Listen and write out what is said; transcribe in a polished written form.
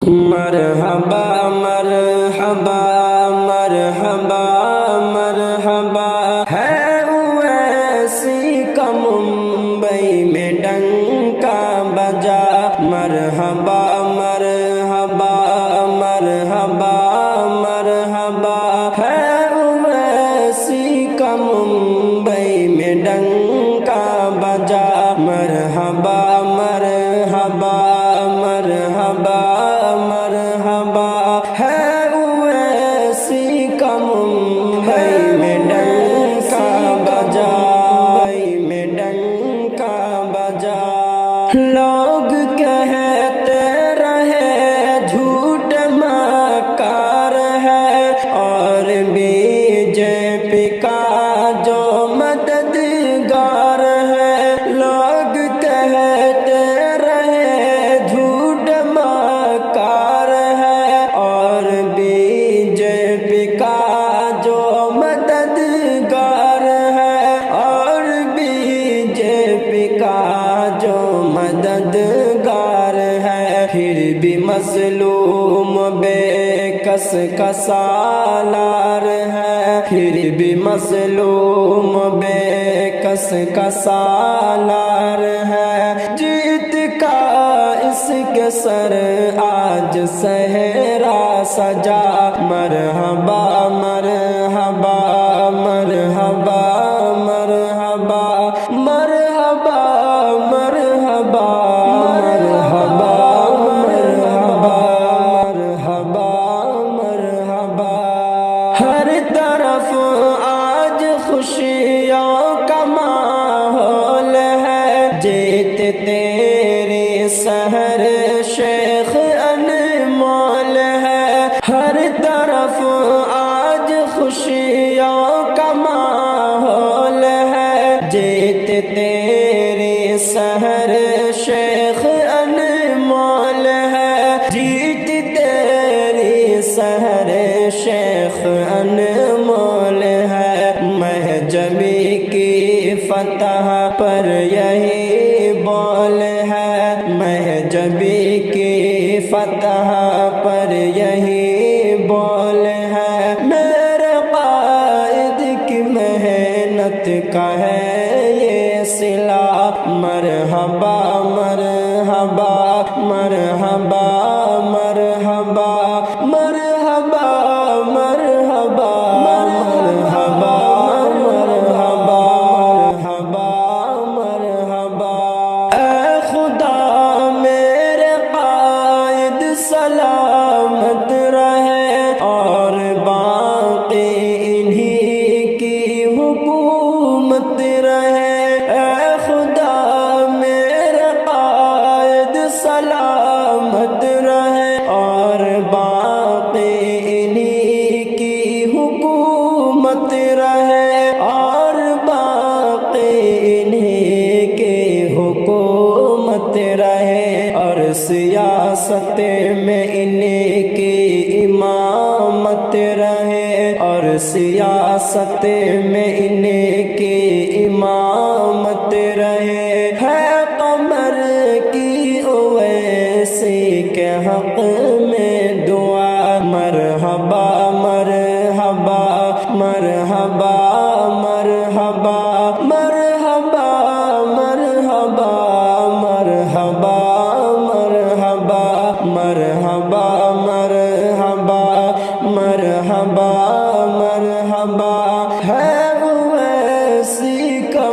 مرحبا مرحبا مرحبا مرحبا ہے ویسی کا ممبئی میں ڈنکا بجا مرحبا مرحبا مرحبا مرحبا ہے ویسی کا ممبئی میں ڈنکا بجا مرحبا مرحبا مرحبا مرحبا ہے ویسی کا ممبئی میں ڈنکا بجا میں ڈنکا بجا لوگ کہتے رہے جھوٹ مکار ہے اور بی جے پی کا جو مددگار ہے لوگ کہتے رہے جھوٹ مکار ہے اور بی جے پی کا جو مددگار ہے اور بی جے پی کا جو مددگار ہے پھر بھی مظلوم بے کس کا سالار ہے پھر بھی مظلوم بے کس کا سالار ہے جیت کا اس کے سر آج صحرا سجا مرحبا مرحبا مرحبا مرحبا مرحبا مرحبا مرحبا مرحبا مرحبا مرحبا ہر طرف آج خوشیوں کا ماحول ہے جیت تیری سحر شیخ انمول ہے ہر طرف آج خوشیوں کا ماحول ہے جیت تیری سحر شیخ انمول ہے جیت تیری سحر شیخ انمول ہے مہجبی کی فتح پر یہی بول ہے مہجبی کی فتح پر یہی بول ہے میرے قائد کی محنت کا ہے یہ صلہ مرحبا مرحبا مرحبا مرحبا مرحبا مرحبا مرحبا مرحبا مرحبا مرحبا اے خدا میرے قائد سلامت رہے اور باقی انہی کی حکومت رہے اے خدا میرے قائد سلامت رہے اور باقی انہی کی حکومت رہے اور باقی انہی کی حکومت رہے اور سیاست میں انہی کی امامت رہے اور سیاست میں انہی کی امامت رہے ہے قمر کی اویسی کے حق میں دعا مرحبا مرحبا مرحبا مرحبا مرحبا مرحبا مرحبا مرحبا مرحبا مرحبا مرحبا مرحبا ہے ویسی کا